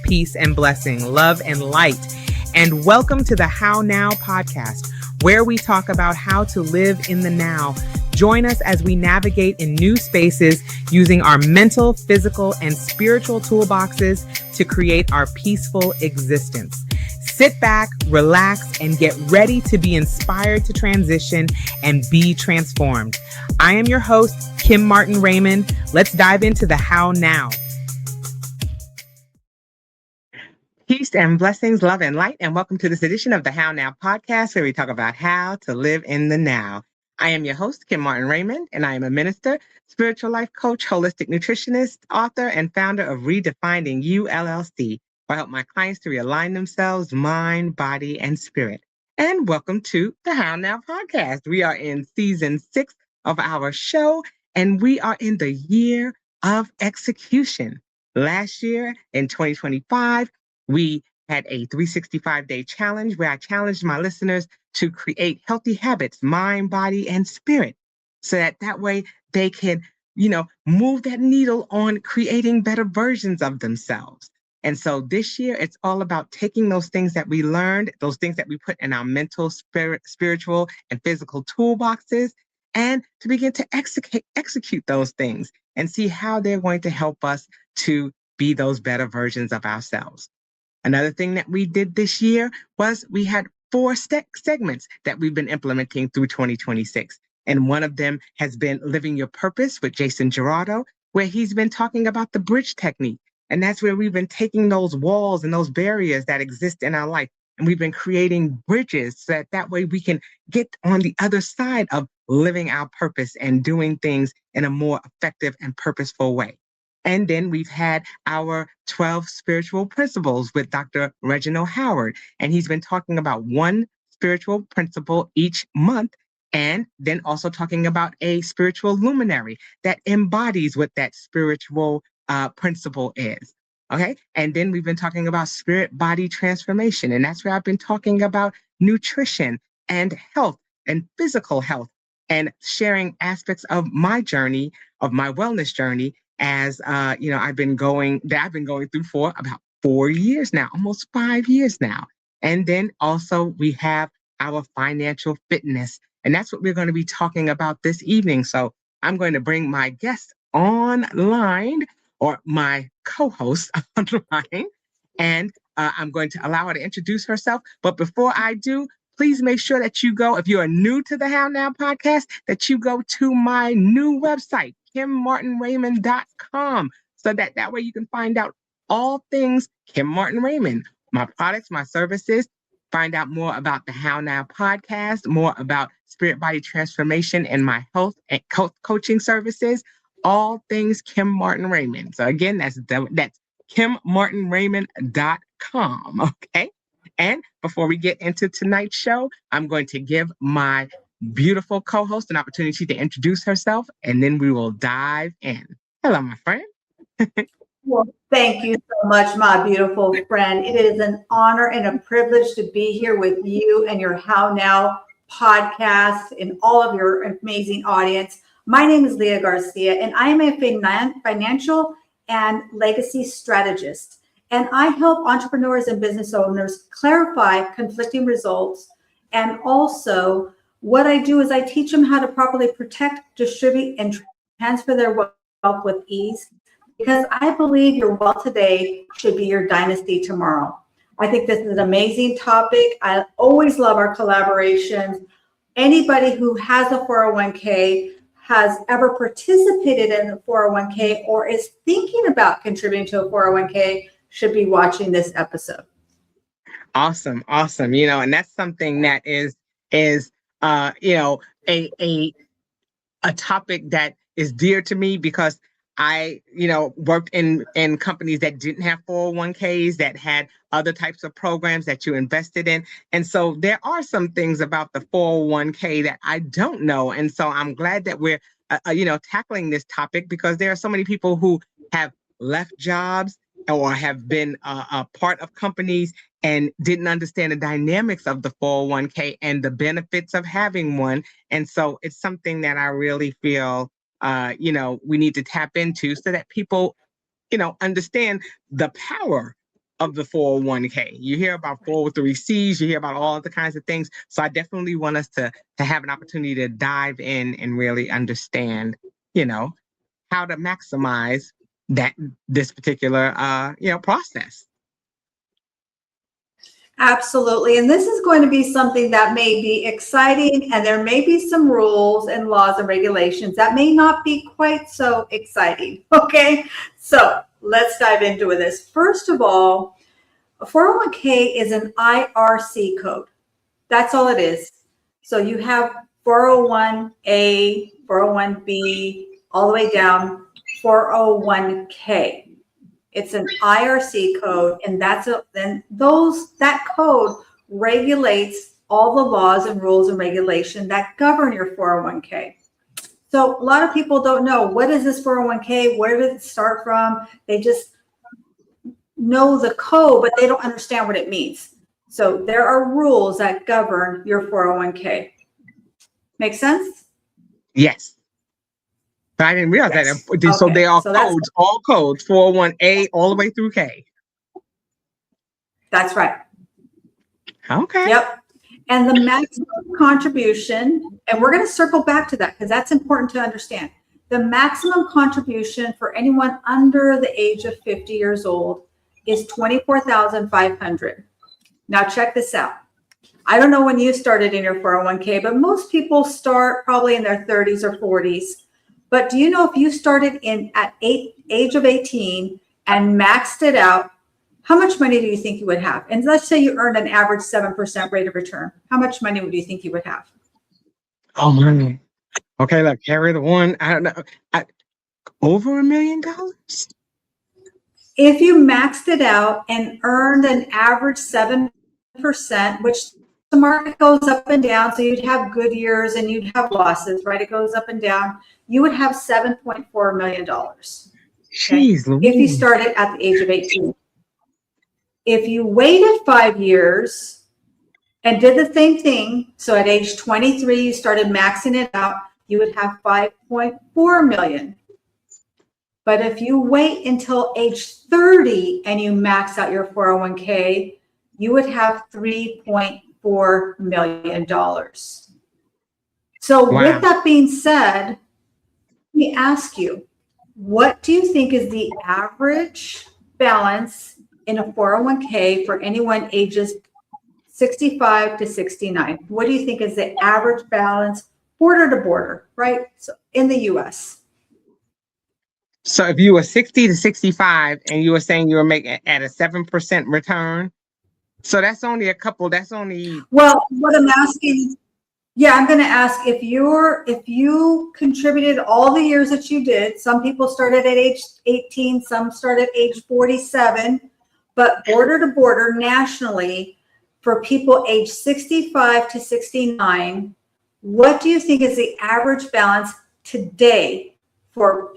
peace and blessing, love and light. And welcome to the How Now podcast, where we talk about how to live in the now. Join us as we navigate in new spaces using our mental, physical, and spiritual toolboxes to create our peaceful existence. Sit back, relax, and get ready to be inspired to transition and be transformed. I am your host, Kim Martin Raymond. Let's dive into the How Now. Peace and blessings, love and light, and welcome to this edition of the How Now podcast, where we talk about how to live in the now. I am your host, Kim Martin Raymond, and I am a minister, spiritual life coach, holistic nutritionist, author, and founder of Redefining You, LLC. I help my clients to realign themselves, mind, body, and spirit. And welcome to the How Now podcast. We are in season 6 of our show, and we are in the year of execution. Last year, in 2025, we had a 365-day challenge where I challenged my listeners to create healthy habits, mind, body, and spirit, so that way they can, move that needle on creating better versions of themselves. And so this year, it's all about taking those things that we learned, those things that we put in our mental, spiritual, and physical toolboxes, and to begin to execute those things and see how they're going to help us to be those better versions of ourselves. Another thing that we did this year was we had 4 segments that we've been implementing through 2026. And one of them has been Living Your Purpose with Jason Gerardo, where he's been talking about the bridge technique. And that's where we've been taking those walls and those barriers that exist in our life, and we've been creating bridges so that way we can get on the other side of living our purpose and doing things in a more effective and purposeful way. And then we've had our 12 spiritual principles with Dr. Reginald Howard, and he's been talking about one spiritual principle each month, and then also talking about a spiritual luminary that embodies what that spiritual principle is. Okay. And then we've been talking about spirit body transformation. And that's where I've been talking about nutrition and health and physical health and sharing aspects of my journey, of my wellness journey, as I've been going through for about 4 years now, almost 5 years now. And then also we have our financial fitness. And that's what we're going to be talking about this evening. So I'm going to bring my guest online, or my co-host online, and I'm going to allow her to introduce herself. But before I do, please make sure that you go, if you are new to the How Now podcast, that you go to my new website, KimMartinRaymond.com, so that way you can find out all things Kim Martin Raymond, my products, my services, find out more about the How Now podcast, more about spirit body transformation and my health and coaching services, all things Kim Martin Raymond. So again, that's KimMartinRaymond.com. Okay. And before we get into tonight's show, I'm going to give my beautiful co-host an opportunity to introduce herself, and then we will dive in. Hello, my friend. Well, thank you so much, my beautiful friend. It is an honor and a privilege to be here with you and your How Now podcast and all of your amazing audience. My name is Leah Garcia, and I am a financial and legacy strategist. And I help entrepreneurs and business owners clarify conflicting results. And also, what I do is I teach them how to properly protect, distribute, and transfer their wealth with ease. Because I believe your wealth today should be your dynasty tomorrow. I think this is an amazing topic. I always love our collaborations. Anybody who has a 401k, has ever participated in a 401k, or is thinking about contributing to a 401k should be watching this episode. Awesome. And that's something that is a topic that is dear to me, because I, worked in companies that didn't have 401ks, that had other types of programs that you invested in. And so there are some things about the 401k that I don't know. And so I'm glad that we're, tackling this topic, because there are so many people who have left jobs or have been a part of companies and didn't understand the dynamics of the 401k and the benefits of having one. And so it's something that I really feel we need to tap into, so that people, understand the power of the 401k. You hear about 403Cs, you hear about all the kinds of things. So I definitely want us to have an opportunity to dive in and really understand, how to maximize this particular process. Absolutely. And this is going to be something that may be exciting, and there may be some rules and laws and regulations that may not be quite so exciting. Okay. So let's dive into this. First of all, a 401k is an IRC code. That's all it is. So you have 401A, 401B, all the way down 401k. It's an IRC code, and that code regulates all the laws and rules and regulation that govern your 401k. So a lot of people don't know, what is this 401k? Where did it start from? They just know the code, but they don't understand what it means. So there are rules that govern your 401k. Make sense? Yes. But I didn't realize Yes. that. So Okay. they are So codes, all codes, 401A all the way through K. That's right. Okay. Yep. And the maximum contribution, and we're going to circle back to that because that's important to understand. The maximum contribution for anyone under the age of 50 years old is $24,500. Now check this out. I don't know when you started in your 401k, but most people start probably in their 30s or 40s. But do you know, if you started at age of 18 and maxed it out, how much money do you think you would have? And let's say you earned an average 7% rate of return. How much money would you think you would have? Oh, money. Okay, look, carry the one. I don't know. Over $1 million? If you maxed it out and earned an average 7%, which the market goes up and down, so you'd have good years and you'd have losses, right? It goes up and down. You would have $7.4 million. Jeez, okay? If you started at the age of 18. If you waited 5 years and did the same thing, so at age 23, you started maxing it out, you would have $5.4 million. But if you wait until age 30 and you max out your 401k, you would have $3.4 million. So wow. With that being said, let me ask you, what do you think is the average balance in a 401k for anyone ages 65 to 69? What do you think is the average balance border to border, right? So in the US. So if you were 60 to 65 and you were saying you were making at a 7% return, so that's only Well, what I'm asking, I'm going to ask if you contributed all the years that you did. Some people started at age 18, some started at age 47, but border to border nationally for people age 65 to 69, what do you think is the average balance today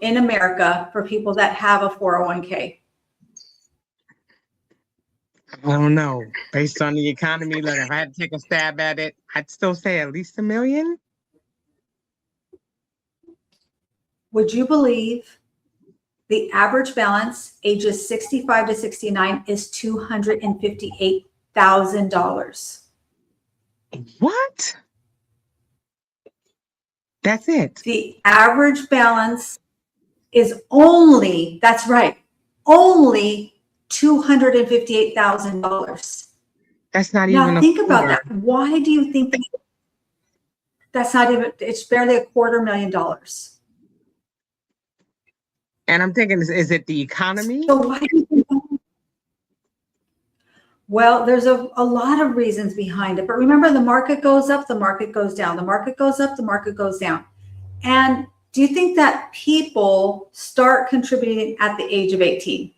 in America for people that have a 401k? I don't know. Based on the economy, look, if I had to take a stab at it, I'd still say at least $1 million. Would you believe the average balance ages 65 to 69 is $258,000? What? That's it. The average balance is only $258,000. That's not now even a think quarter. about that. Why do you think that's not even? It's barely $250,000. And I'm thinking, is it the economy? So why do you think that? Well, there's a lot of reasons behind it, but remember, the market goes up, the market goes down, the market goes up, the market goes down. And do you think that people start contributing at the age of 18?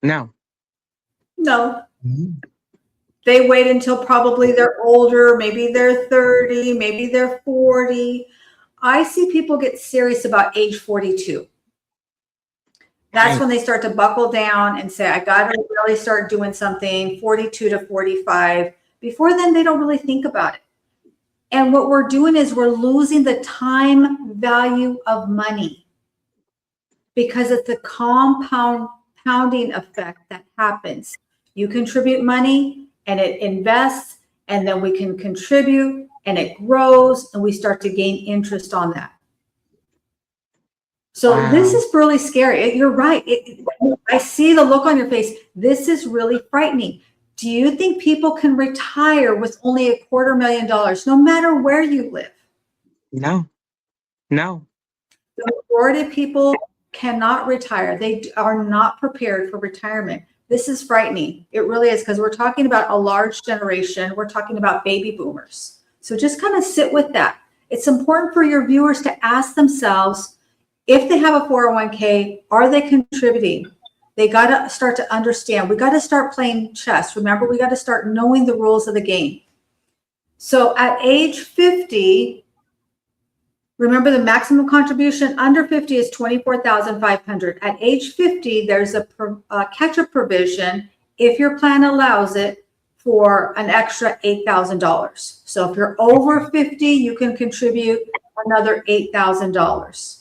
No. No. They wait until probably they're older, maybe they're 30, maybe they're 40. I see people get serious about age 42. That's when they start to buckle down and say, I got to really start doing something, 42 to 45. Before then, they don't really think about it. And what we're doing is we're losing the time value of money because it's a compound compounding effect that happens. You contribute money and it invests, and then we can contribute and it grows and we start to gain interest on that. So this is really scary. You're right. I see the look on your face. This is really frightening. Do you think people can retire with only $250,000, no matter where you live? No. The majority of people cannot retire. They are not prepared for retirement. This is frightening. It really is, because we're talking about a large generation. We're talking about baby boomers. So just kind of sit with that. It's important for your viewers to ask themselves, if they have a 401k, are they contributing? They got to start to understand. We got to start playing chess. Remember, we got to start knowing the rules of the game. So at age 50, remember the maximum contribution under 50 is $24,500. At age 50, there's a catch-up provision, if your plan allows it, for an extra $8,000. So if you're over 50, you can contribute another $8,000.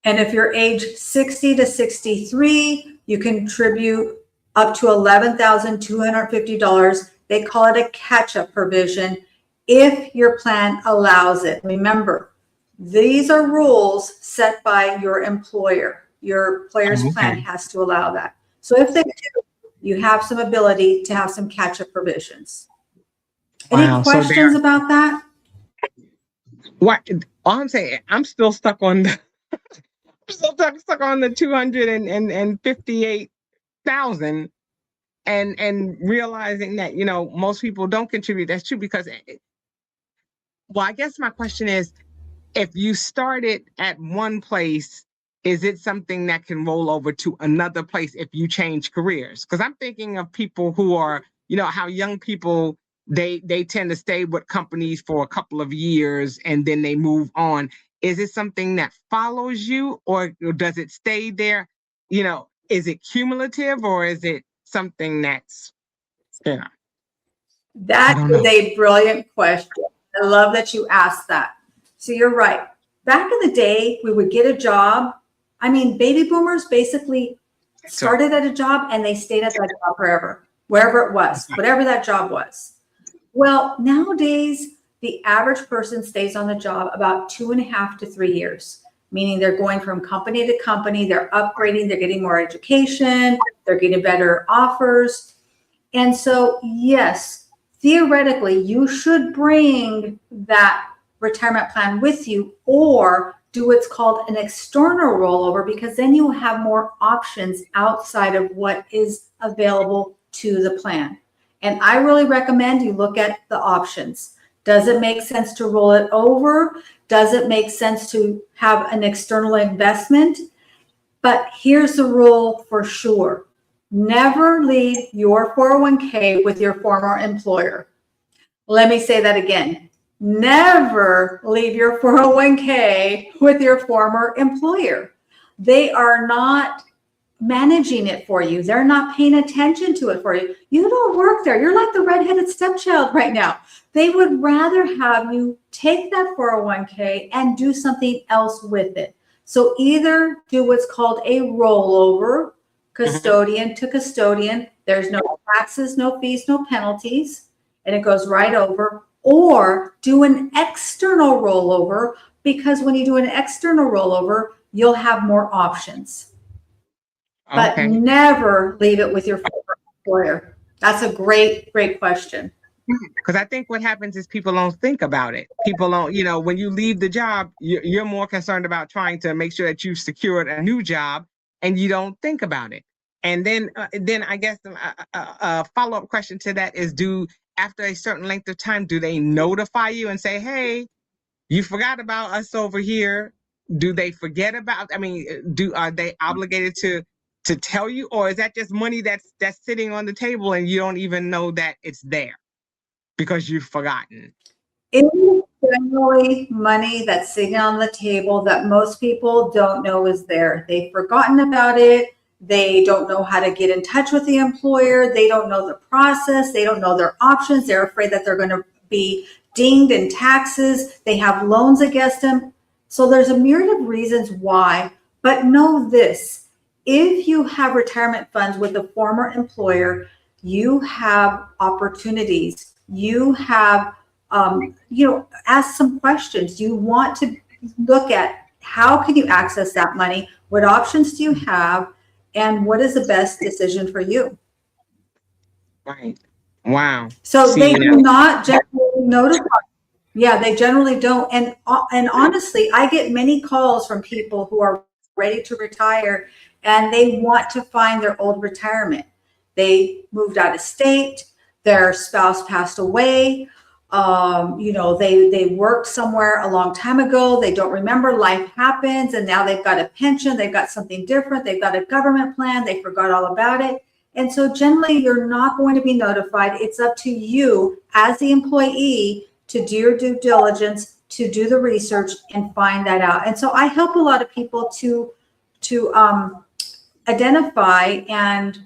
And if you're age 60 to 63, you contribute up to $11,250. They call it a catch-up provision if your plan allows it. Remember, these are rules set by your employer. Your employer's plan has to allow that. So if they do, you have some ability to have some catch-up provisions. Any questions about that? What? All I'm saying, I'm still stuck on the stuck on the 258,000 and realizing that, most people don't contribute. That's true, because I guess my question is, if you started at one place, is it something that can roll over to another place if you change careers? Because I'm thinking of people who are, how young people, they tend to stay with companies for a couple of years and then they move on. Is it something that follows you, or does it stay there? Is it cumulative, or is it something that's, That is a brilliant question. I love that you asked that. So you're right. Back in the day, we would get a job. I mean, baby boomers basically started at a job and they stayed at that job forever, wherever it was, whatever that job was. Well, nowadays, the average person stays on the job about 2.5 to 3 years, meaning they're going from company to company, they're upgrading, they're getting more education, they're getting better offers. And so, yes, theoretically, you should bring that retirement plan with you, or do what's called an external rollover, because then you have more options outside of what is available to the plan. And I really recommend you look at the options. Does it make sense to roll it over? Does it make sense to have an external investment? But here's the rule for sure. Never leave your 401k with your former employer. Let me say that again. Never leave your 401k with your former employer. They are not managing it for you. They're not paying attention to it for you. You don't work there. You're like the redheaded stepchild right now. They would rather have you take that 401k and do something else with it. So either do what's called a rollover, custodian to custodian. There's no taxes, no fees, no penalties, and it goes right over. Or do an external rollover, because when you do an external rollover, you'll have more options. But never leave it with your former employer. That's a great, great question. Because I think what happens is people don't think about it. People don't, when you leave the job, you're more concerned about trying to make sure that you've secured a new job, and you don't think about it. And then I guess a follow-up question to that is, after a certain length of time, do they notify you and say, hey, you forgot about us over here? Do they forget about, are they obligated to tell you, or is that just money that's sitting on the table and you don't even know that it's there because you've forgotten? It is generally money that's sitting on the table that most people don't know is there. They've forgotten about it. They don't know how to get in touch with the employer. They don't know the process. They don't know their options. They're afraid that they're going to be dinged in taxes. They have loans against them. So there's a myriad of reasons why, but know this. if you have retirement funds with a former employer, you have opportunities. You have, ask some questions. You want to look at how can you access that money? What options do you have? And what is the best decision for you? Right. Wow. So they See, do not generally notify. Yeah, they generally don't. And honestly, I get many calls from people who are ready to retire and they want to find their old retirement. They moved out of state, their spouse passed away, they worked somewhere a long time ago. They don't remember, life happens, and now they've got a pension, they've got something different, they've got a government plan, they forgot all about it. And so generally you're not going to be notified. It's up to you as the employee to do your due diligence, to do the research and find that out. And so I help a lot of people to identify and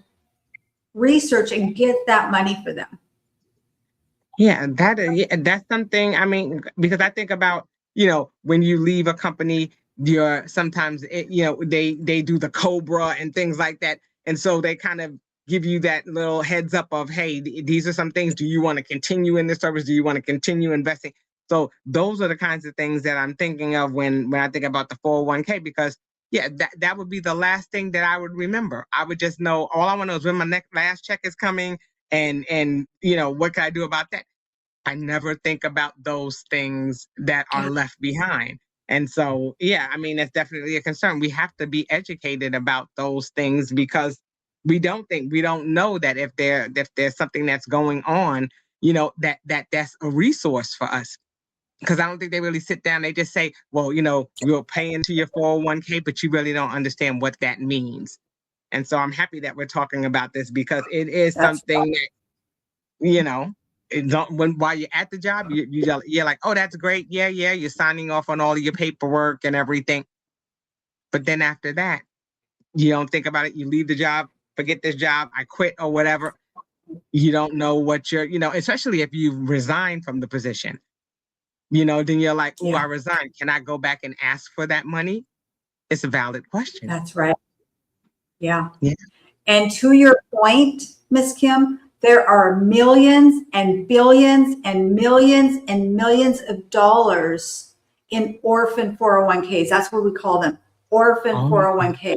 research and get that money for them. yeah, that's something. I mean, because I think about, when you leave a company, you're sometimes, they do the Cobra and things like that. And so they kind of give you that little heads up of, hey, these are some things. Do you want to continue in this service? Do you want to continue investing? So those are the kinds of things that I'm thinking of when I think about the 401k, because that would be the last thing that I would remember. I would just know, all I want to know is when my last check is coming, and what can I do about that? I never think about those things that are left behind. And so, I mean, that's definitely a concern. We have to be educated about those things, because we don't know that if there's something that's going on, that's a resource for us. Because I don't think they really sit down. They just say, well, you'll pay into your 401k, but you really don't understand what that means. And so I'm happy that we're talking about this, because it is something that, while you're at the job, you're like, oh, that's great. Yeah. You're signing off on all of your paperwork and everything. But then after that, you don't think about it. You leave the job, forget this job, I quit or whatever. You don't know what especially if you resign from the position, then you're like, oh, I resigned. Can I go back and ask for that money? It's a valid question. That's right. Yeah. And to your point, Miss Kim, there are millions and billions and millions and millions of dollars in orphan 401ks. That's what we call them, orphan 401ks.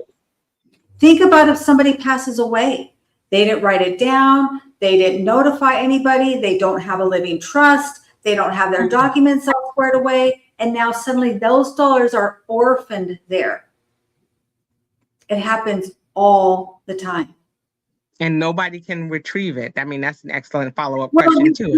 Think about if somebody passes away. They didn't write it down. They didn't notify anybody. They don't have a living trust. They don't have their documents all squared away. And now suddenly those dollars are orphaned there. It happens all the time. And nobody can retrieve it. I mean, that's an excellent follow-up question too.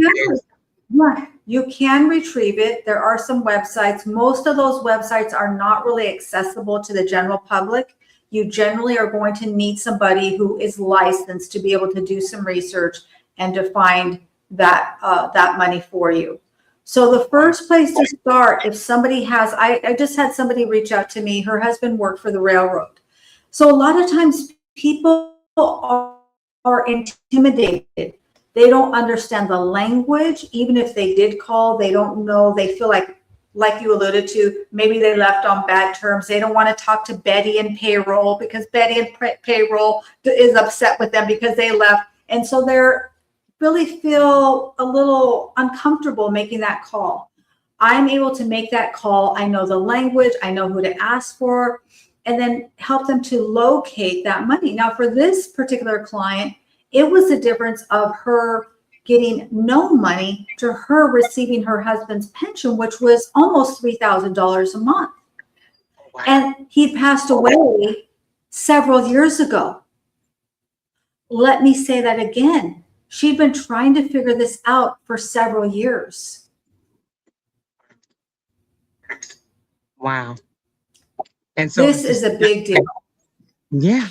You can retrieve it. There are some websites. Most of those websites are not really accessible to the general public. You generally are going to need somebody who is licensed to be able to do some research and to find that money for you. So the first place to start, if somebody has, I just had somebody reach out to me. Her husband worked for the railroad. So a lot of times people are intimidated. They don't understand the language. Even if they did call, they don't know. They feel like you alluded to, maybe they left on bad terms. They don't want to talk to Betty in payroll, because Betty in payroll is upset with them because they left. And so they're really feel a little uncomfortable making that call. I'm able to make that call. I know the language. I know who to ask for, and then help them to locate that money. Now, for this particular client, it was the difference of her getting no money to her receiving her husband's pension, which was almost $3,000 a month. Wow. And he passed away several years ago. Let me say that again. She'd been trying to figure this out for several years. Wow. And so this is a big deal. Yeah.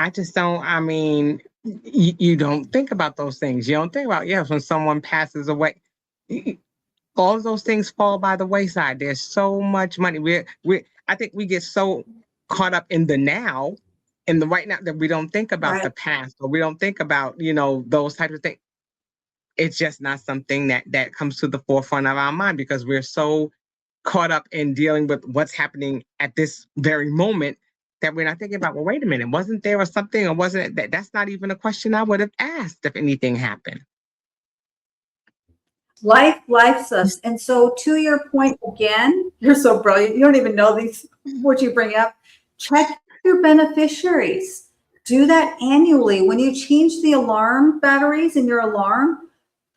I just don't, I mean, you don't think about those things. You don't think about, when someone passes away, all of those things fall by the wayside. There's so much money. I think we get so caught up in the now, in the right now, that we don't think about the past, or we don't think about, those types of things. It's just not something that comes to the forefront of our mind, because we're so caught up in dealing with what's happening at this very moment that we're not thinking about, well, wait a minute, wasn't there or something, or wasn't it that's not even a question I would have asked if anything happened. Life sucks. And so to your point again, you're so brilliant. You don't even know what you bring up. Check your beneficiaries. Do that annually. When you change the alarm batteries in your alarm,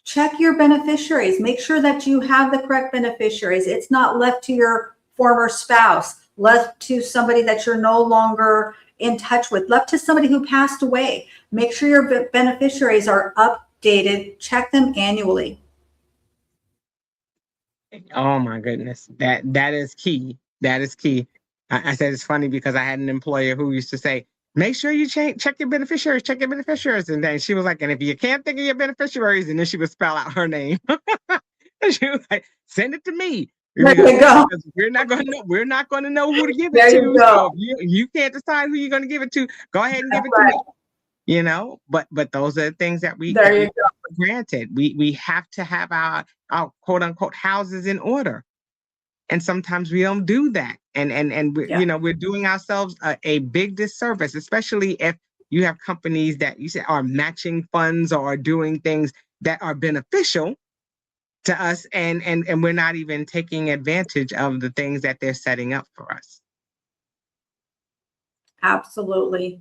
check your beneficiaries. Make sure that you have the correct beneficiaries. It's not left to your former spouse, left to somebody that you're no longer in touch with, left to somebody who passed away. Make sure your beneficiaries are updated. Check them annually. Oh my goodness, that is key. That is key. I said it's funny because I had an employer who used to say, "Make sure you check your beneficiaries, check your beneficiaries," and then she was like, "And if you can't think of your beneficiaries," and then she would spell out her name. And she was like, "Send it to me." There you go. We're not going to know. We're not going to know who to give There it you to. go. So if you can't decide who you're going to give it to, go ahead and give it to me. You know, but those are the things that we take for granted. We have to have our quote unquote houses in order, and sometimes we don't do that, and we, you know, we're doing ourselves a big disservice, especially if you have companies that you say are matching funds or are doing things that are beneficial to us, and we're not even taking advantage of the things that they're setting up for us. Absolutely.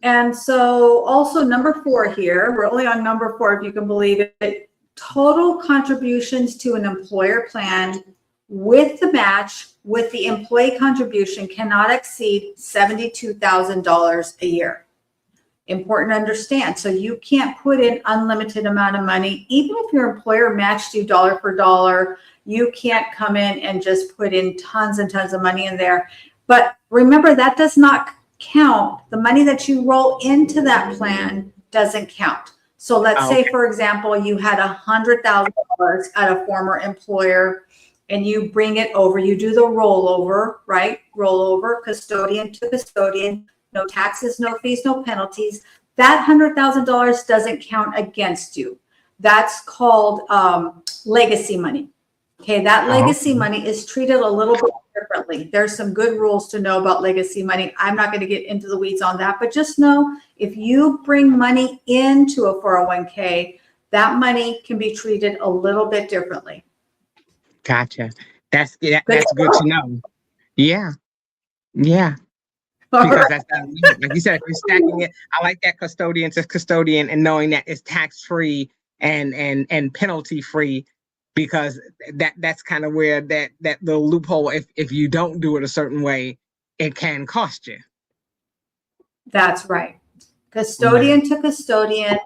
And so also number 4 here, we're only on number 4, if you can believe it, total contributions to an employer plan with the match with the employee contribution cannot exceed $72,000 a year. Important to understand. So you can't put in unlimited amount of money. Even if your employer matched you dollar for dollar, you can't come in and just put in tons and tons of money in there. But remember, that does not count. The money that you roll into that plan doesn't count. So let's say, for example, you had $100,000 at a former employer and you bring it over, you do the rollover, right? Rollover, custodian to custodian, no taxes, no fees, no penalties. That $100,000 doesn't count against you. That's called legacy money. Okay, that legacy money is treated a little bit differently. There's some good rules to know about legacy money. I'm not going to get into the weeds on that, but just know if you bring money into a 401k, that money can be treated a little bit differently. Gotcha. That's good to know. Yeah. Because that's like you said, if you're stacking it, I like that custodian to custodian and knowing that it's tax free and penalty free, because that's kind of where that the loophole, if you don't do it a certain way, it can cost you. That's right. Custodian to custodian,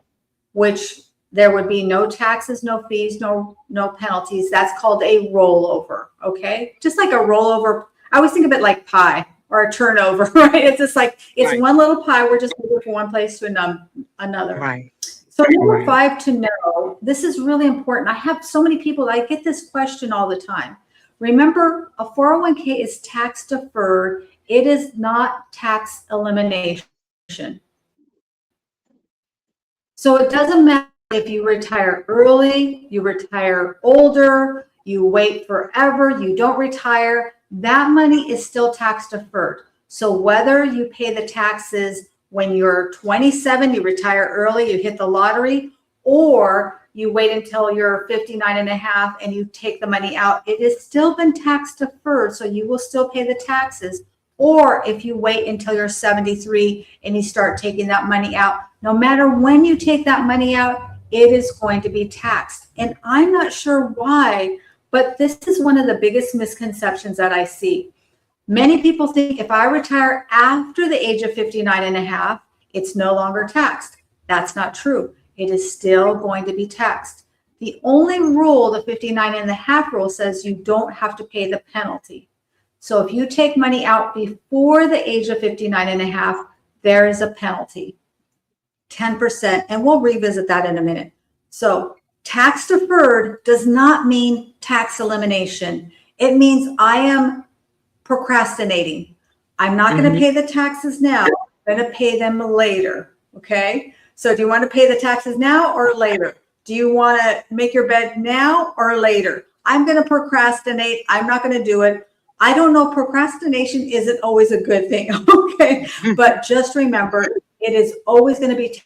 which there would be no taxes, no fees, no penalties. That's called a rollover. Okay, just like a rollover. I always think of it like pie or a turnover, right? It's just like it's one little pie. We're just moving from one place to another. Right. So number 5 to know, this is really important. I have so many people, I get this question all the time. Remember, a 401k is tax deferred. It is not tax elimination. So it doesn't matter if you retire early, you retire older, you wait forever, you don't retire, that money is still tax deferred. So whether you pay the taxes when you're 27, you retire early, you hit the lottery, or you wait until you're 59 and a half and you take the money out, it has still been tax deferred. So you will still pay the taxes. Or if you wait until you're 73 and you start taking that money out, no matter when you take that money out, it is going to be taxed. And I'm not sure why, but this is one of the biggest misconceptions that I see. Many people think if I retire after the age of 59 and a half, it's no longer taxed. That's not true. It is still going to be taxed. The only rule, the 59 and a half rule, says you don't have to pay the penalty. So if you take money out before the age of 59 and a half, there is a penalty, 10%. And we'll revisit that in a minute. So tax deferred does not mean tax elimination. It means I am procrastinating. I'm not going to pay the taxes now. I'm going to pay them later. Okay. So do you want to pay the taxes now or later? Do you want to make your bed now or later? I'm going to procrastinate. I'm not going to do it. I don't know, procrastination isn't always a good thing, okay? But just remember, it is always going to be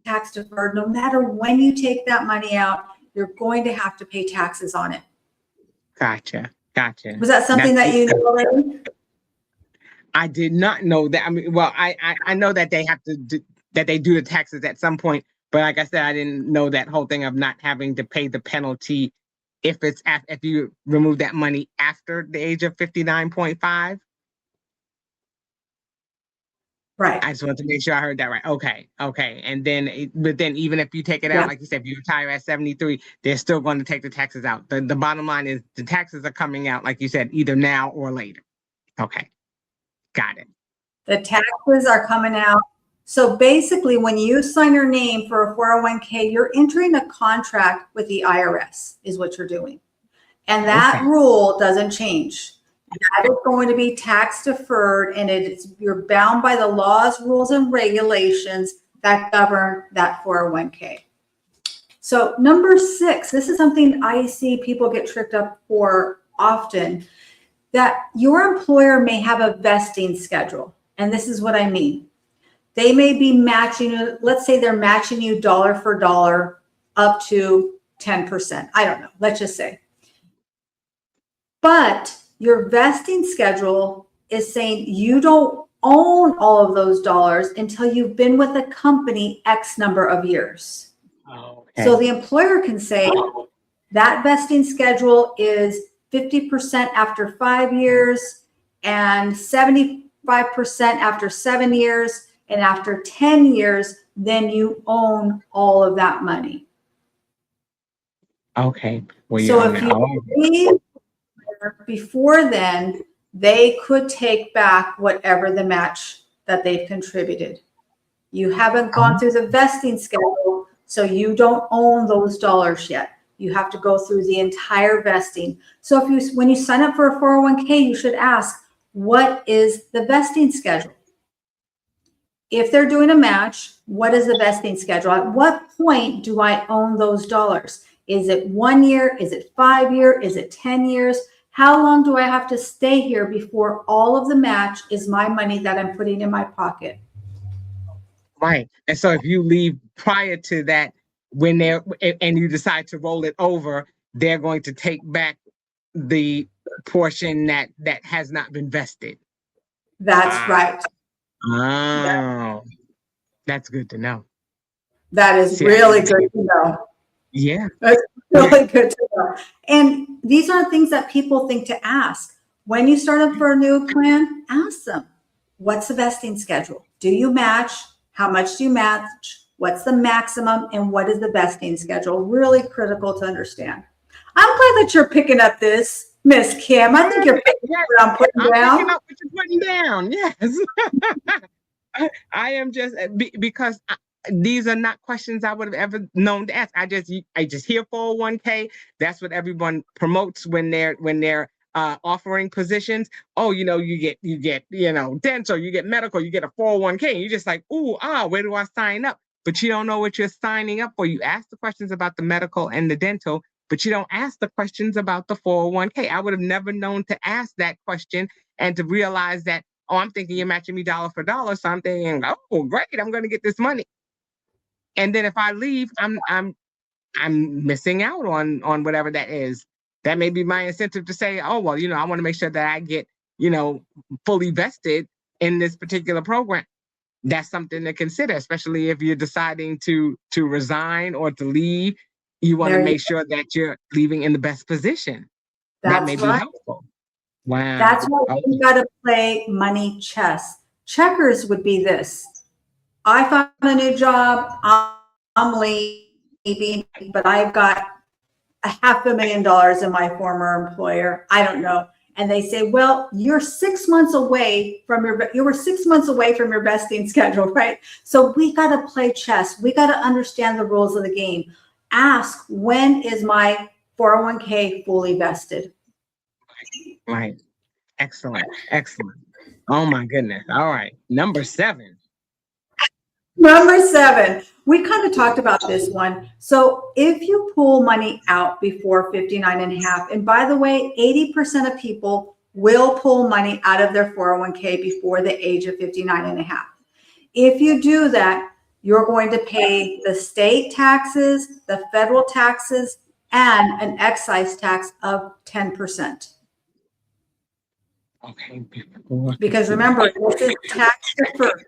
tax deferred. No matter when you take that money out, you're going to have to pay taxes on it. Gotcha. Was that something that you knew already? I did not know that. I mean, well, I know that they have to that they do the taxes at some point, but like I said, I didn't know that whole thing of not having to pay the penalty if you remove that money after the age of 59.5. Right. I just wanted to make sure I heard that right. Okay. And then, but then even if you take it out, like you said, if you retire at 73, they're still going to take the taxes out. The bottom line is the taxes are coming out, like you said, either now or later. Okay. Got it. The taxes are coming out. So basically, when you sign your name for a 401k, you're entering a contract with the IRS, is what you're doing. And that rule doesn't change. That is going to be tax deferred, and you're bound by the laws, rules, and regulations that govern that 401k. So number 6, this is something I see people get tricked up for often, that your employer may have a vesting schedule. And this is what I mean. They may be matching, let's say they're matching you dollar for dollar up to 10%. I don't know, let's just say. But your vesting schedule is saying you don't own all of those dollars until you've been with a company X number of years. Okay. So the employer can say that vesting schedule is 50% after 5 years and 75% after 7 years. And after 10 years, then you own all of that money. Okay. Well, so if you leave before then, they could take back whatever the match that they've contributed. You haven't gone through the vesting schedule, so you don't own those dollars yet. You have to go through the entire vesting. So when you sign up for a 401k, you should ask, what is the vesting schedule? If they're doing a match, what is the vesting schedule? At what point do I own those dollars? Is it 1 year? Is it 5 years? Is it 10 years? How long do I have to stay here before all of the match is my money that I'm putting in my pocket? Right. And so if you leave prior to that, and you decide to roll it over, they're going to take back the portion that has not been vested. That's right. Oh, that's good to know. That is really good to know. Yeah. That's really good to know. And these are things that people think to ask. When you start up for a new plan, ask them, what's the vesting schedule? Do you match? How much do you match? What's the maximum? And what is the vesting schedule? Really critical to understand. I'm glad that you're picking up this, Miss Kim. I think you're picking up what I'm putting down. Picking up what you're putting down. Yes. I am just because these are not questions I would have ever known to ask. I just hear 401k. That's what everyone promotes when they're offering positions. Oh, you get dental, you get medical, you get a 401k. And you're just like, where do I sign up? But you don't know what you're signing up for. You ask the questions about the medical and the dental, but you don't ask the questions about the 401k. I would have never known to ask that question and to realize that, I'm thinking you're matching me dollar for dollar. So I'm thinking, oh, great, I'm going to get this money. And then if I leave, I'm missing out on whatever that is. That may be my incentive to say, I want to make sure that I get, fully vested in this particular program. That's something to consider, especially if you're deciding to resign or to leave. You want to make sure that you're leaving in the best position. That may be helpful. Wow. That's why you got to play money chess. Checkers would be this. I found a new job. I'm leaving, but I've got $500,000 in my former employer. I don't know. And they say, well, you're 6 months away from your vesting schedule, right? So we got to play chess. We got to understand the rules of the game. Ask, when is my 401k fully vested? Right. Excellent. Oh my goodness. All right. Number 7. We kind of talked about this one. So if you pull money out before 59 and a half, and by the way, 80% of people will pull money out of their 401k before the age of 59 and a half. If you do that, you're going to pay the state taxes, the federal taxes, and an excise tax of 10%. Okay. Because remember, this is tax deferred.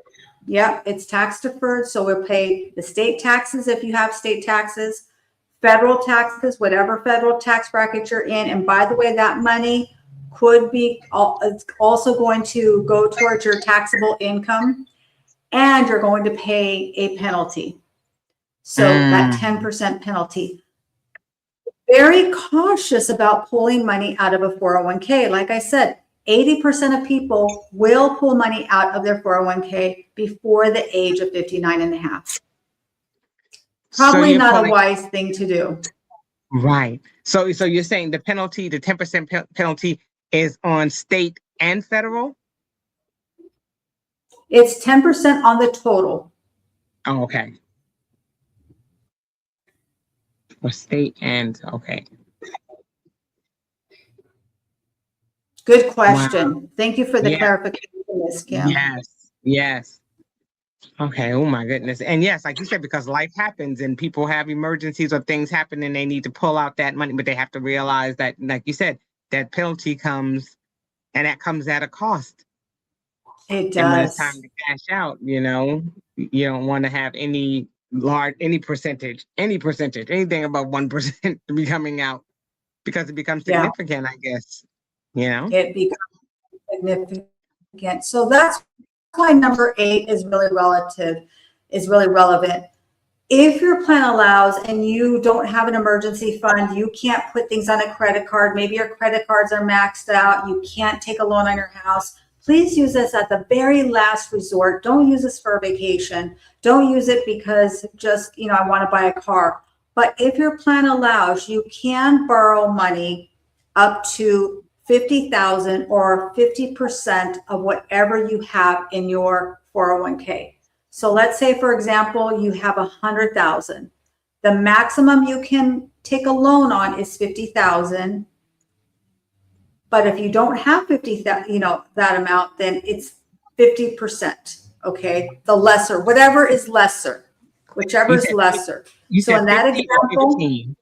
Yeah, it's tax deferred. So we'll pay the state taxes if you have state taxes, federal taxes, whatever federal tax bracket you're in. And by the way, that money could be, it's also going to go towards your taxable income, and you're going to pay a penalty. So that 10% penalty. Very cautious about pulling money out of a 401k. Like I said, 80% of people will pull money out of their 401k before the age of 59 and a half. Probably not a wise thing to do. Right. So you're saying the penalty, the 10% penalty is on state and federal? It's 10% on the total. Oh, okay. For state and, okay. Good question. Wow. Thank you for the clarification, Ms. Kim. Yes. Okay. Oh my goodness. And yes, like you said, because life happens and people have emergencies or things happen and they need to pull out that money, but they have to realize that, like you said, that penalty comes and that comes at a cost. It does. And when it's time to cash out, you don't want to have any percentage, anything above 1% to be coming out, because it becomes significant, I guess. It becomes significant. So that's why number 8 is really relevant. If your plan allows and you don't have an emergency fund, you can't put things on a credit card. Maybe your credit cards are maxed out. You can't take a loan on your house. Please use this at the very last resort. Don't use this for a vacation. Don't use it because just, I want to buy a car. But if your plan allows, you can borrow money up to $50,000 or 50% of whatever you have in your 401k. So let's say, for example, you have $100,000. The maximum you can take a loan on is $50,000. But if you don't have that amount, then it's 50%. Okay, the lesser, whatever is lesser, whichever is lesser. So in that example, 50.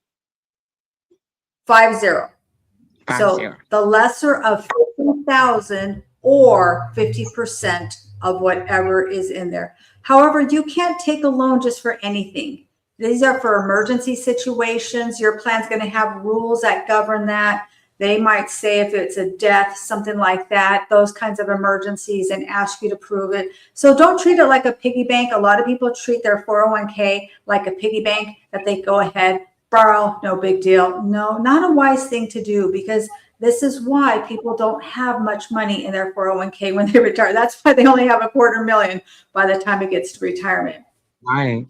So the lesser of 50,000 or 50% of whatever is in there. However, you can't take a loan just for anything. These are for emergency situations. Your plan's going to have rules that govern that. They might say if it's a death, something like that, those kinds of emergencies, and ask you to prove it. So don't treat it like a piggy bank. A lot of people treat their 401k like a piggy bank that they go ahead, borrow, no big deal. No, not a wise thing to do, because this is why people don't have much money in their 401k when they retire. That's why they only have $250,000 by the time it gets to retirement. Right.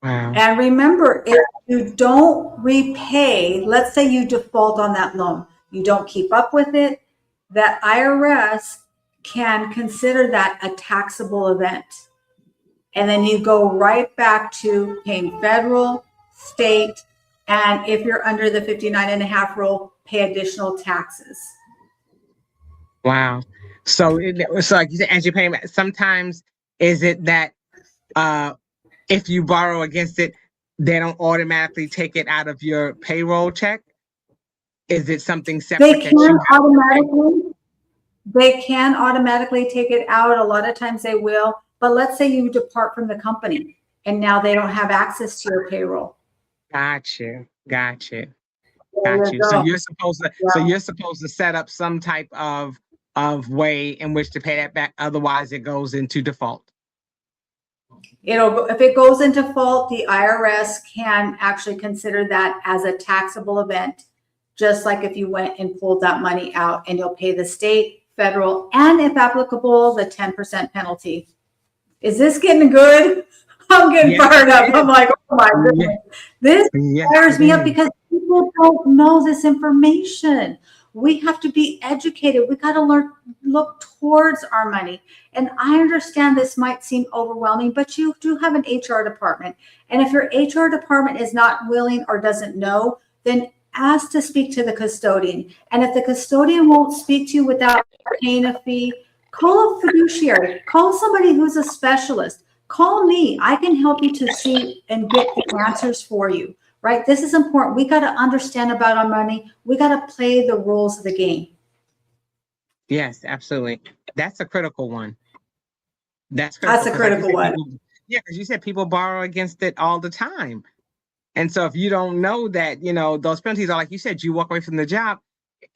Wow. And remember, if you don't repay, let's say you default on that loan, you don't keep up with it, that IRS can consider that a taxable event. And then you go right back to paying federal, state, and if you're under the 59 and a half rule, pay additional taxes. Wow. So like you said, as you're paying, sometimes is it that if you borrow against it, they don't automatically take it out of your payroll check? Is it something separate? They can automatically take it out. A lot of times they will. But let's say you depart from the company and now they don't have access to your payroll. Got you. So you're supposed to set up some type of way in which to pay that back. Otherwise, it goes into default. If it goes into default, the IRS can actually consider that as a taxable event, just like if you went and pulled that money out, and you'll pay the state, federal, and if applicable, the 10% penalty. Is this getting good? I'm getting fired up. I'm like, oh my goodness. This fires me up because people don't know this information. We have to be educated. We got to look towards our money. And I understand this might seem overwhelming, but you do have an HR department. And if your HR department is not willing or doesn't know, then ask to speak to the custodian. And if the custodian won't speak to you without paying a fee, call a fiduciary, call somebody who's a specialist. Call me. I can help you to see and get the answers for you, right? This is important. We got to understand about our money. We got to play the rules of the game. Yes, absolutely. That's a critical one. That's critical. That's a critical one. Yeah, because you said people borrow against it all the time. And so if you don't know that, those penalties are, like you said, you walk away from the job,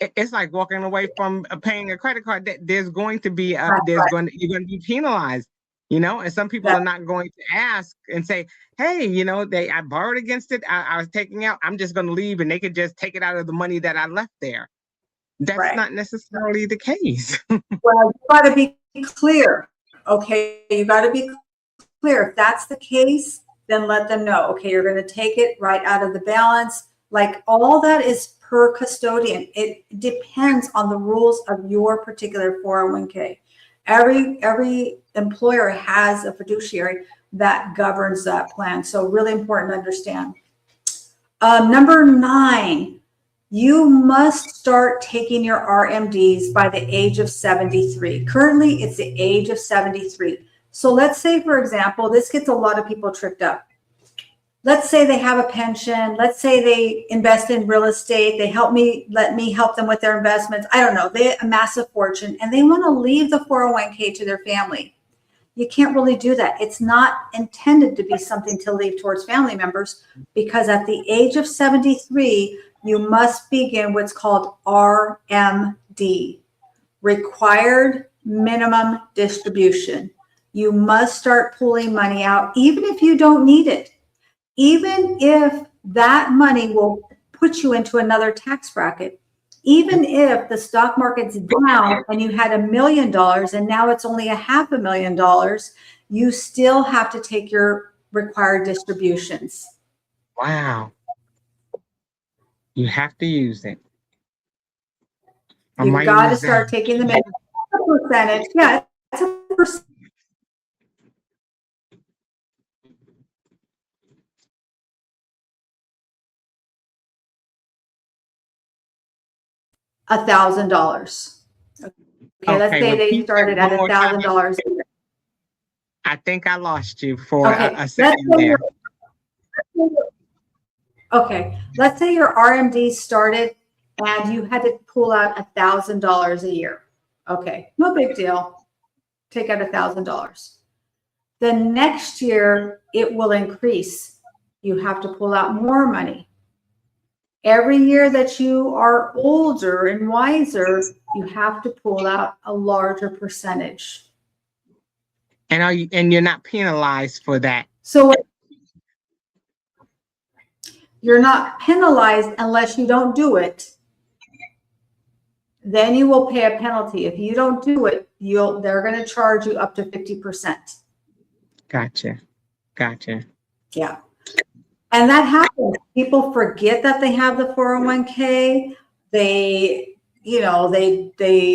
it's like walking away from paying a credit card. There's going to be you're going to be penalized, and some people are not going to ask and say, hey, I borrowed against it. I was taking out, I'm just going to leave, and they could just take it out of the money that I left there. That's not necessarily the case. Well, you got to be clear. Okay. You got to be clear. If that's the case, then let them know. Okay. You're going to take it right out of the balance. Like, all that is per custodian. It depends on the rules of your particular 401k. Every employer has a fiduciary that governs that plan. So really important to understand. Number 9, you must start taking your RMDs by the age of 73. Currently, it's the age of 73. So let's say, for example, this gets a lot of people tripped up. Let's say they have a pension. Let's say they invest in real estate. Let me help them with their investments. I don't know. They amass a fortune and they want to leave the 401k to their family. You can't really do that. It's not intended to be something to leave towards family members, because at the age of 73, you must begin what's called RMD, required minimum distribution. You must start pulling money out, even if you don't need it. Even if that money will put you into another tax bracket, even if the stock market's down and you had $1 million and now it's only $500,000, you still have to take your required distributions. Wow. You have to use it. You've got to start taking them in. Percentage. Yeah, it's a percentage. $1,000. Okay, let's say they started at $1,000. I think I lost you for a second there. Okay, let's say your RMD started and you had to pull out $1,000 a year. Okay, no big deal. Take out $1,000. The next year it will increase. You have to pull out more money. Every year that you are older and wiser, you have to pull out a larger percentage. And you're not penalized for that. So you're not penalized unless you don't do it. Then you will pay a penalty. If you don't do it, they're going to charge you up to 50%. Gotcha. Yeah. And that happens. People forget that they have the 401k. They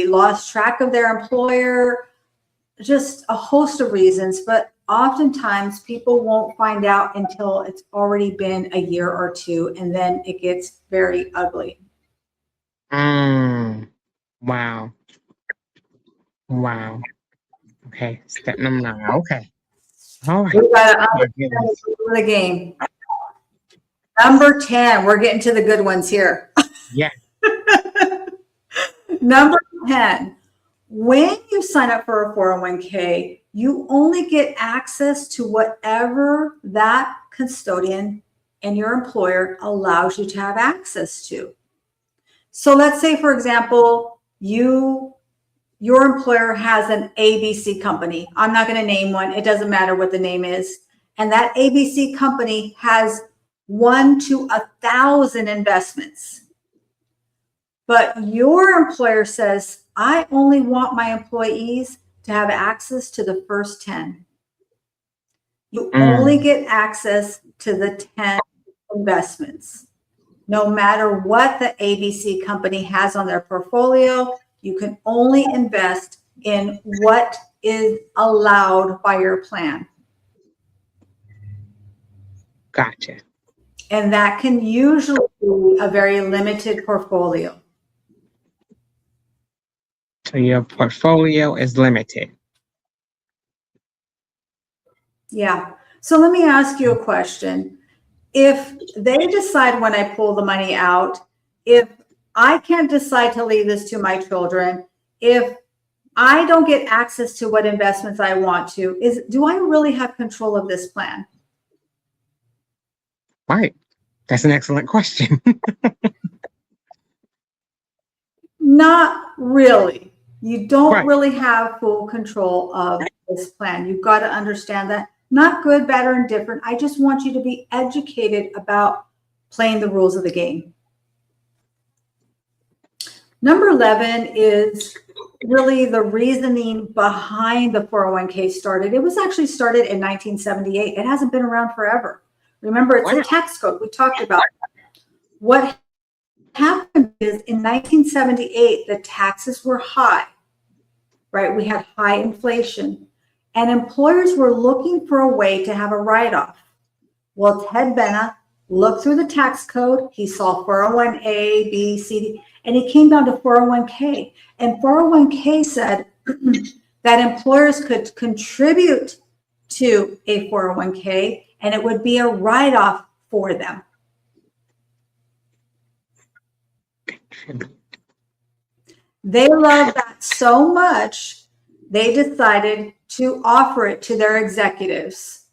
lost track of their employer, just a host of reasons. But oftentimes people won't find out until it's already been a year or two, and then it gets very ugly. Wow. Okay, step number 9. Okay. All right. We got to understand the game. Number 10, we're getting to the good ones here. Yeah. Number 10, when you sign up for a 401k, you only get access to whatever that custodian and your employer allows you to have access to. So let's say, for example, your employer has an ABC company. I'm not going to name one. It doesn't matter what the name is. And that ABC company has 1 to 1,000 investments. But your employer says, I only want my employees to have access to the first 10. You only get access to the 10 investments. No matter what the ABC company has on their portfolio, you can only invest in what is allowed by your plan. Gotcha. And that can usually be a very limited portfolio. So your portfolio is limited. Yeah. So let me ask you a question. If they decide when I pull the money out, if I can't decide to leave this to my children, if I don't get access to what investments I want to, do I really have control of this plan? Right. That's an excellent question. Not really. You don't Right. really have full control of this plan. You've got to understand that. Not good, bad, or indifferent. I just want you to be educated about playing the rules of the game. Number 11 is really the reasoning behind the 401k started. It was actually started in 1978. It hasn't been around forever. Remember, it's a tax code. We talked about it. What happened is in 1978, the taxes were high, right? We had high inflation, and employers were looking for a way to have a write-off. Well, Ted Benna looked through the tax code. He saw 401A, B, C, D, and he came down to 401k. And 401k said that employers could contribute to a 401k, and it would be a write-off for them. They loved that so much, they decided to offer it to their executives.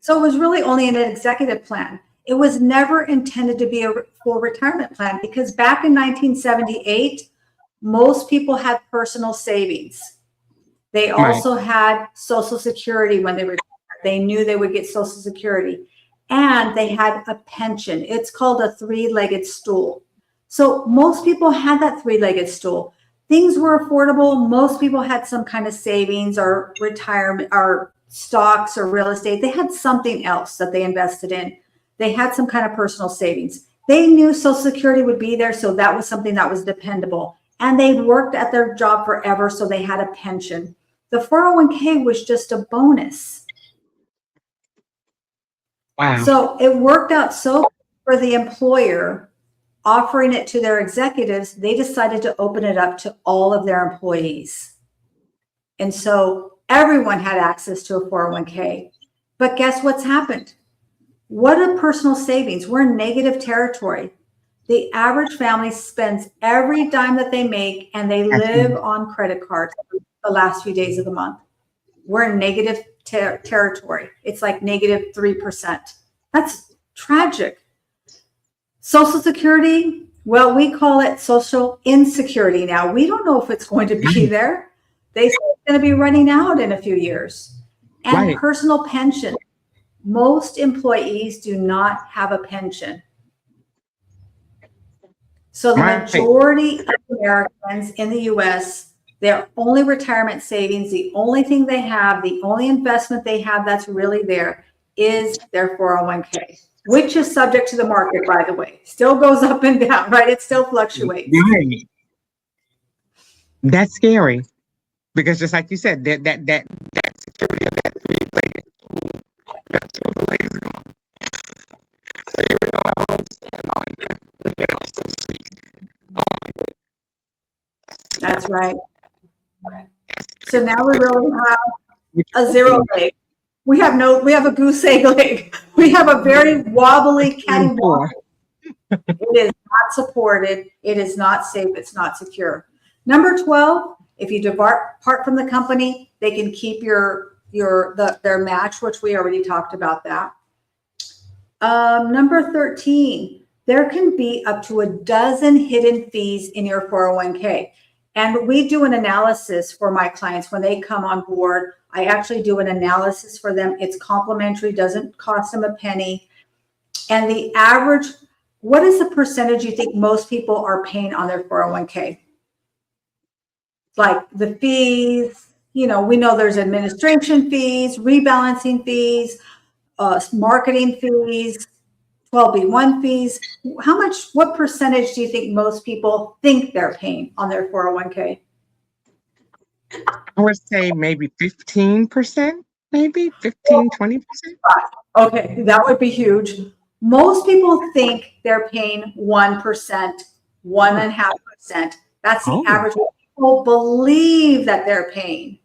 So it was really only an executive plan. It was never intended to be a full retirement plan, because back in 1978, most people had personal savings. They also had Social Security when they retired. They knew they would get Social Security, and they had a pension. It's called a three-legged stool. So most people had that three-legged stool. Things were affordable. Most people had some kind of savings or retirement or stocks or real estate. They had something else that they invested in. They had some kind of personal savings. They knew Social Security would be there, so that was something that was dependable. And they worked at their job forever, so they had a pension. The 401k was just a bonus. Wow. So it worked out so good for the employer, offering it to their executives. They decided to open it up to all of their employees. And so everyone had access to a 401k. But guess what's happened? What are personal savings? We're in negative territory. The average family spends every dime that they make, and they live on credit cards the last few days of the month. We're in negative territory. It's like negative 3%. That's tragic. Social Security, well, we call it social insecurity now. We don't know if it's going to be there. They say it's going to be running out in a few years. And personal pension. Most employees do not have a pension. So the majority of Americans in the US, their only retirement savings, the only thing they have, the only investment they have that's really there is their 401k, which is subject to the market, by the way. Still goes up and down, right? It still fluctuates. Right. That's scary, because just like you said, that security of that three-legged stool, that's where the legs are going. So here we go. I don't understand all that. That's right. So now we really have a zero leg. We have a goose egg leg. We have a very wobbly catty. It is not supported. It is not safe. It's not secure. Number 12, if you depart from the company, they can keep their match, which we already talked about that. Number 13, there can be up to a dozen hidden fees in your 401k. And we do an analysis for my clients when they come on board. I actually do an analysis for them. It's complimentary, doesn't cost them a penny. And the average, what is the percentage you think most people are paying on their 401k? Like the fees, we know there's administration fees, rebalancing fees, marketing fees, 12B1 fees. What percentage do you think most people think they're paying on their 401k? I would say maybe 15%, maybe 15, 20%. Okay, that would be huge. Most people think they're paying 1%, 1.5%. That's the Oh, average. People believe that they're paying.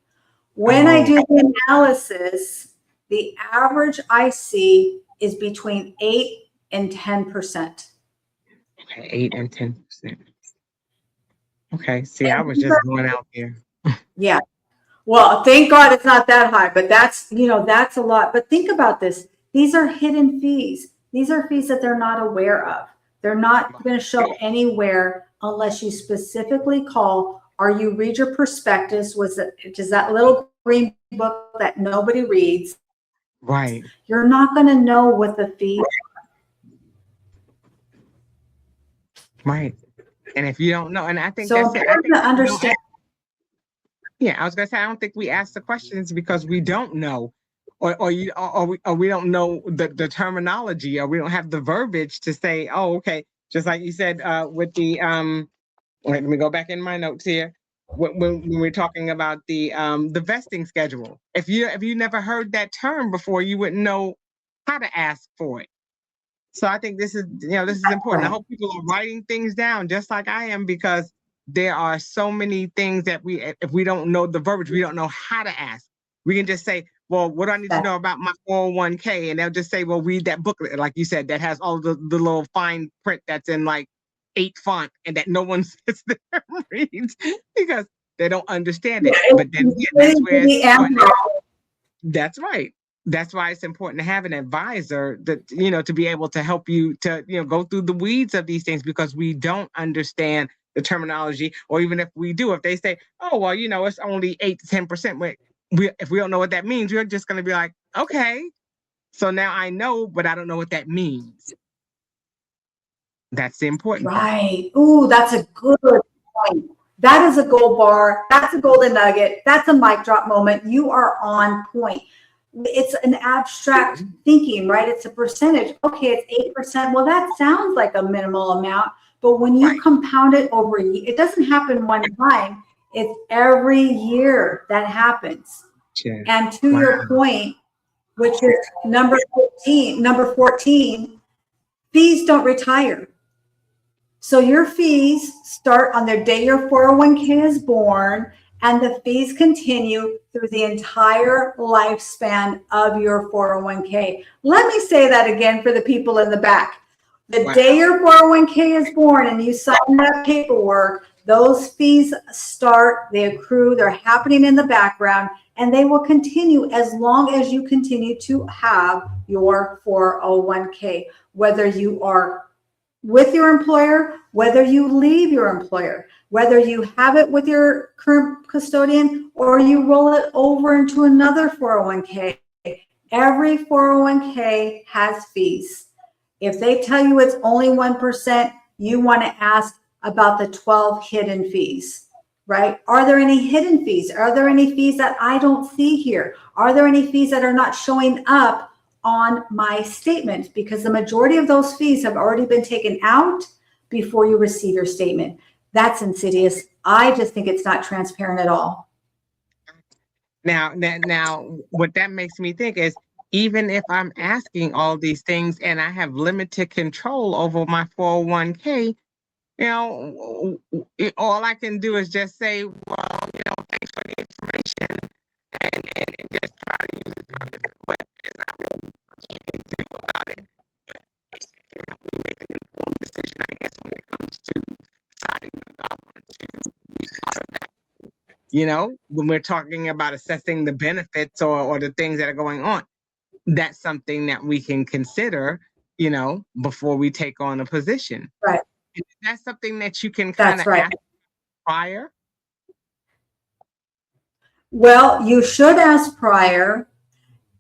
When I oh, do the analysis, the average I see is between 8 and 10%. okay, 8 and 10%. Okay, see, I was just going out there. Yeah. Well, thank God it's not that high, but that's a lot. But think about this. These are hidden fees. These are fees that they're not aware of. They're not going to show up anywhere unless you specifically call, or you read your prospectus, which is that little green book that nobody reads. Right, You're not going to know what the fee. right. And if you don't know, and I think So that's it. I important think to we don't understand. Yeah, I was gonna say I don't think we ask the questions because we don't know, or we don't know the terminology, or we don't have the verbiage to say, oh, okay. Just like you said, with the let me go back in my notes here. When we're talking about the vesting schedule, if you never heard that term before, you wouldn't know how to ask for it. So I think this is important. I Right. hope people are writing things down just like I am, because there are so many things that if we don't know the verbiage, we don't know how to ask. We can just say, well, what do I need to know about my 401k? And they'll just say, well, read that booklet, like you said, that has all the little fine print that's in like 8 font and that no one sits there and reads because they don't understand it. Yeah, But then again, that's where it's important. That's right. That's why it's important to have an advisor that, to be able to help you to, go through the weeds of these things, because we don't understand the terminology. Or even if we do, if they say, oh, well, it's only 8 to 10%. If we don't know what that means, we're just going to be like, okay, so now I know, but I don't know what that means. That's the important part. Right. Ooh, that's a good point. That is a gold bar. That's a golden nugget. That's a mic drop moment. You are on point. It's an abstract thinking, right? It's a percentage. Okay, it's 8%. Well, that sounds like a minimal amount, but when you Right. compound it over, it doesn't happen one time. It's every year that happens. Yeah. And to Wow. your point, which is number 14, fees don't retire. So your fees start on the day your 401k is born, and the fees continue through the entire lifespan of your 401k. Let me say that again for the people in the back. The day your 401k is born and you sign that paperwork, those fees start, they accrue, they're happening in the background, and they will continue as long as you continue to have your 401k, whether you are with your employer, whether you leave your employer, whether you have it with your current custodian or you roll it over into another 401k. Every 401k has fees. If they tell you it's only 1%, you want to ask about the 12 hidden fees, right? Are there any hidden fees? Are there any fees that I don't see here? Are there any fees that are not showing up on my statement? Because the majority of those fees have already been taken out before you receive your statement. That's insidious. I just think it's not transparent at all. Now, what that makes me think is, even if I'm asking all these things and I have limited control over my 401k, all I can do is just say, well, thanks for the information, and just try to use it for what there's not really much you can do about it. But we make an informed decision, I guess, when it comes to deciding about what to use part of that. When we're talking about assessing the benefits or the things that are going on, that's something that we can consider, before we take on a position. Right. And that's something that you can kind of ask prior. Well, you should ask prior,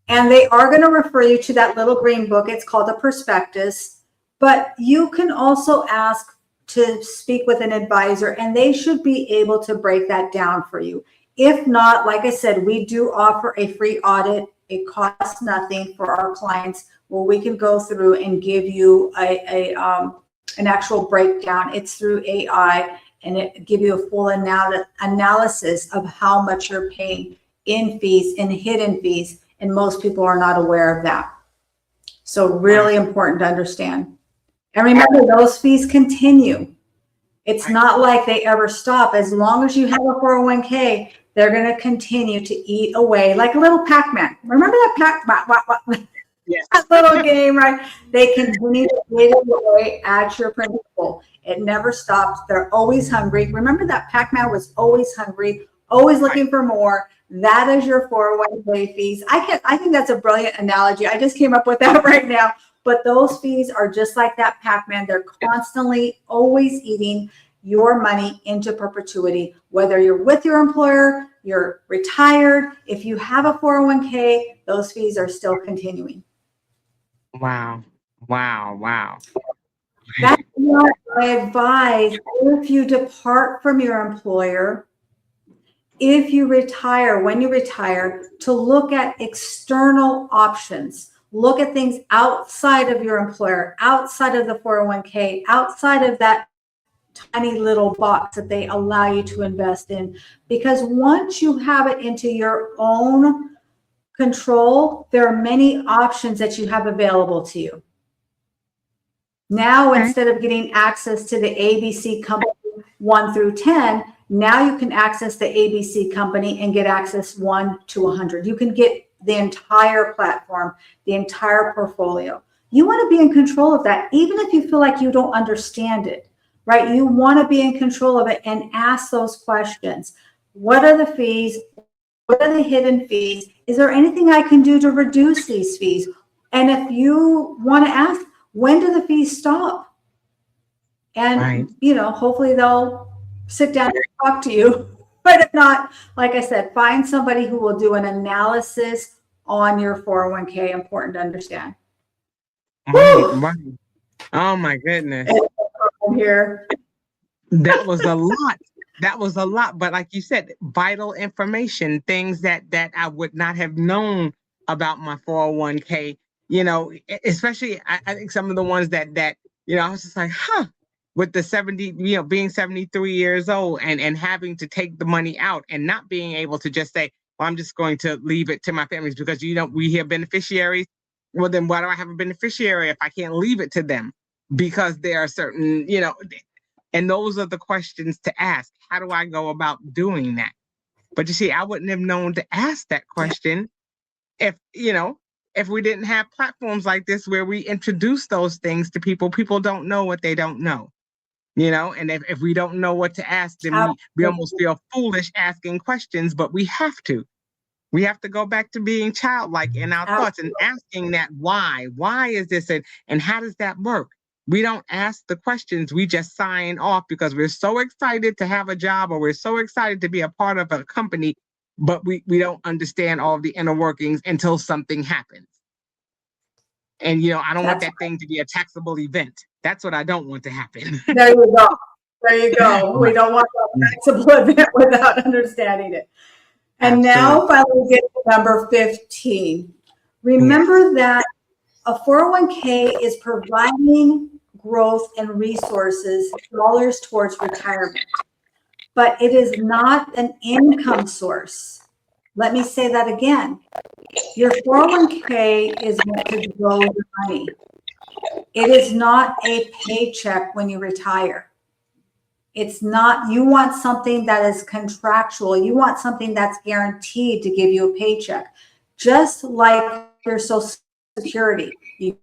and they are going to refer you to that little green book. It's called the prospectus, but you can also ask to speak with an advisor, and they should be able to break that down for you. If not, like I said, we do offer a free audit. It costs nothing for our clients, where we can go through and give you an actual breakdown. It's through AI, and it give you a full analysis of how much you're paying in fees, in hidden fees, and most people are not aware of that. So really important to understand. And remember, those fees continue. It's not like they ever stop. As long as you have a 401k, they're going to continue to eat away like a little Pac-Man. Remember that Pac-Man? Yes. That little game, right? They continue to eat away at your principal. It never stops. They're always hungry. Remember that Pac-Man was always hungry, always looking for more. That is your 401k fees. I think that's a brilliant analogy. I just came up with that right now. But those fees are just like that Pac-Man. They're constantly always eating your money into perpetuity, whether you're with your employer, you're retired. If you have a 401k, those fees are still continuing. Wow. That's what I advise if you depart from your employer, if you retire, when you retire, to look at external options. Look at things outside of your employer, outside of the 401k, outside of that tiny little box that they allow you to invest in. Because once you have it into your own control, there are many options that you have available to you. Now, instead of getting access to the ABC company 1 through 10, now you can access the ABC company and get access 1 to 100. You can get the entire platform, the entire portfolio. You want to be in control of that, even if you feel like you don't understand it, right? You want to be in control of it and ask those questions. What are the fees? What are the hidden fees? Is there anything I can do to reduce these fees? And if you want to ask, when do the fees stop? And, hopefully they'll sit down and talk to you. But if not, like I said, find somebody who will do an analysis on your 401k. Important to understand. Right. Oh my goodness. Here. That was a lot. But like you said, vital information, things that I would not have known about my 401k, especially I think some of the ones that I was just like, with the 70, being 73 years old and having to take the money out and not being able to just say, well, I'm just going to leave it to my families because, we hear beneficiaries. Well, then why do I have a beneficiary if I can't leave it to them? Because there are certain, and those are the questions to ask. How do I go about doing that? But you see, I wouldn't have known to ask that question if we didn't have platforms like this where we introduce those things to people. People don't know what they don't know. And if we don't know what to ask, then we almost feel foolish asking questions, but we have to. We have to go back to being childlike in our thoughts and asking that why. Why is this and how does that work? We don't ask the questions. We just sign off because we're so excited to have a job or we're so excited to be a part of a company, but we don't understand all of the inner workings until something happens. And, I don't want that thing to be a taxable event. That's what I don't want to happen. There you go. We don't want a taxable event without understanding it. And now finally we get to number 15. Remember that a 401k is providing growth and resources, dollars towards retirement, but it is not an income source. Let me say that again. Your 401k is meant to grow your money. It is not a paycheck when you retire. It's not, you want something that is contractual. You want something that's guaranteed to give you a paycheck. Just like your Social Security. You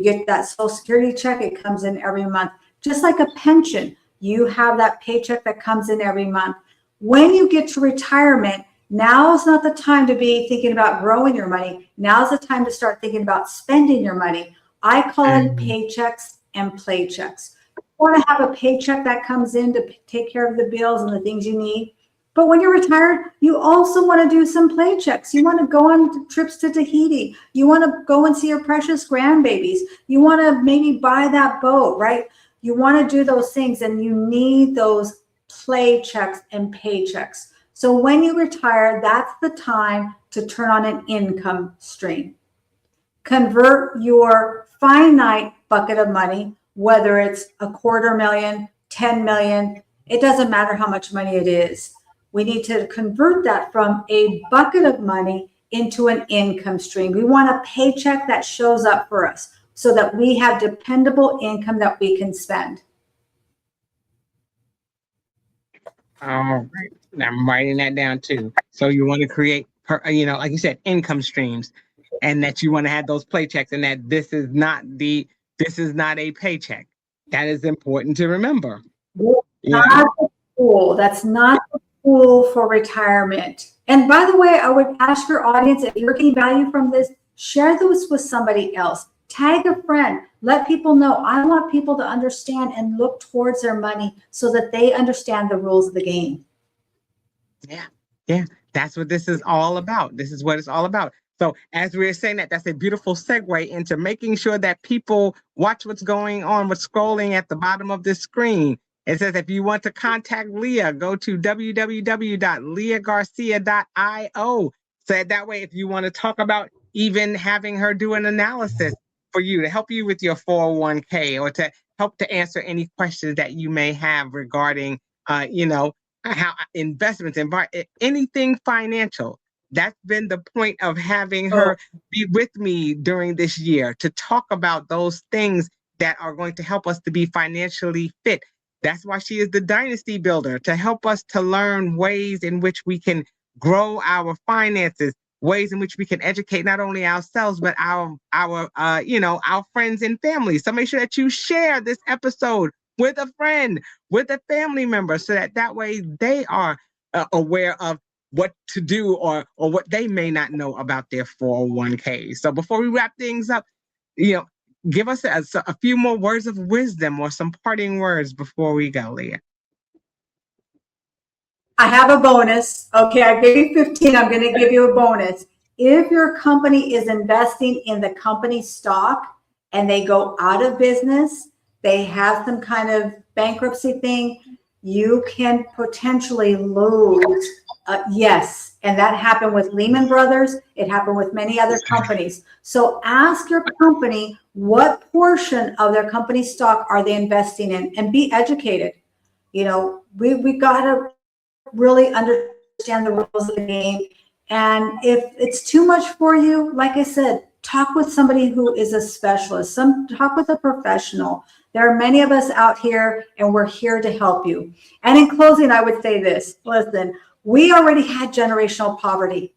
get that Social Security check, it comes in every month. Just like a pension, you have that paycheck that comes in every month. When you get to retirement, now is not the time to be thinking about growing your money. Now is the time to start thinking about spending your money. I call it paychecks and playchecks. You want to have a paycheck that comes in to take care of the bills and the things you need. But when you're retired, you also want to do some playchecks. You want to go on trips to Tahiti. You want to go and see your precious grandbabies. You want to maybe buy that boat, right? You want to do those things, and you need those playchecks and paychecks. So when you retire, that's the time to turn on an income stream. Convert your finite bucket of money, whether it's $250,000, 10 million, it doesn't matter how much money it is. We need to convert that from a bucket of money into an income stream. We want a paycheck that shows up for us so that we have dependable income that we can spend. All right. Now I'm writing that down too. So you want to create, like you said, income streams, and that you want to have those paychecks, and that this is not a paycheck. That is important to remember. Not the tool. That's not the tool for retirement. And by the way, I would ask your audience, if you're getting value from this, share this with somebody else. Tag a friend. Let people know. I want people to understand and look towards their money so that they understand the rules of the game. Yeah. That's what this is all about. This is what it's all about. So as we were saying that's a beautiful segue into making sure that people watch what's going on, what's scrolling at the bottom of this screen. It says, if you want to contact Leah, go to www.leahgarcia.io. So that way, if you want to talk about even having her do an analysis for you to help you with your 401k, or to help to answer any questions that you may have regarding, how investments, anything financial. That's been the point of having her be with me during this year, to talk about those things that are going to help us to be financially fit. That's why she is the Dynasty Builder, to help us to learn ways in which we can grow our finances, ways in which we can educate not only ourselves, but our friends and family. So make sure that you share this episode with a friend, with a family member, so that way they are aware of what to do, or what they may not know about their 401k. So before we wrap things up, give us a few more words of wisdom or some parting words before we go, Leah. I have a bonus. Okay, I gave you 15. I'm going to give you a bonus. If your company is investing in the company stock and they go out of business, they have some kind of bankruptcy thing, you can potentially lose. Yes. And that happened with Lehman Brothers. It happened with many other companies. So ask your company what portion of their company stock are they investing in, and be educated. We got to really understand the rules of the game. And if it's too much for you, like I said, talk with somebody who is a specialist. Talk with a professional. There are many of us out here, and we're here to help you. And in closing, I would say this. Listen, we already had generational poverty.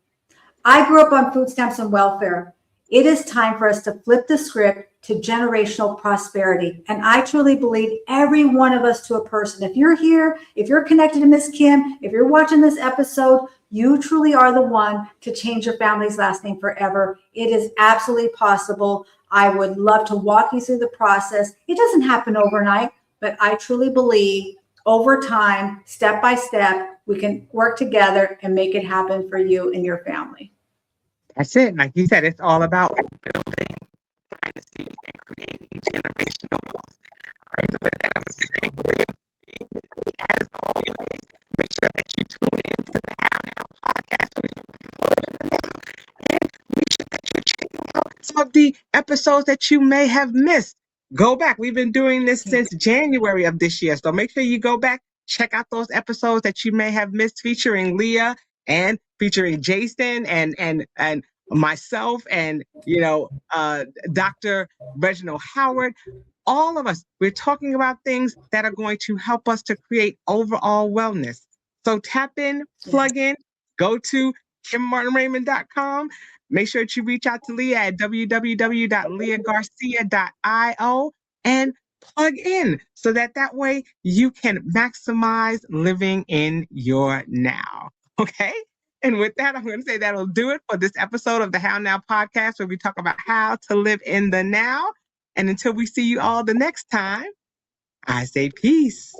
I grew up on food stamps and welfare. It is time for us to flip the script to generational prosperity. And I truly believe every one of us to a person. If you're here, if you're connected to Miss Kim, if you're watching this episode, you truly are the one to change your family's last name forever. It is absolutely possible. I would love to walk you through the process. It doesn't happen overnight, but I truly believe over time, step by step, we can work together and make it happen for you and your family. That's it. Like you said, it's all about building dynasty and creating generational wealth. As always, make sure that you tune in to the How Now podcast. And make sure that you check out some of the episodes that you may have missed. Go back. We've been doing this since January of this year. So make sure you go back, check out those episodes that you may have missed, featuring Leah and featuring Jason and myself and Dr. Reginald Howard. All of us, we're talking about things that are going to help us to create overall wellness. So tap in, plug in, go to KimMartinRaymond.com. Make sure that you reach out to Leah at www.leahgarcia.io and plug in, so that way you can maximize living in your now. Okay? And with that, I'm going to say that'll do it for this episode of the How Now podcast, where we talk about how to live in the now. And until we see you all the next time, I say peace.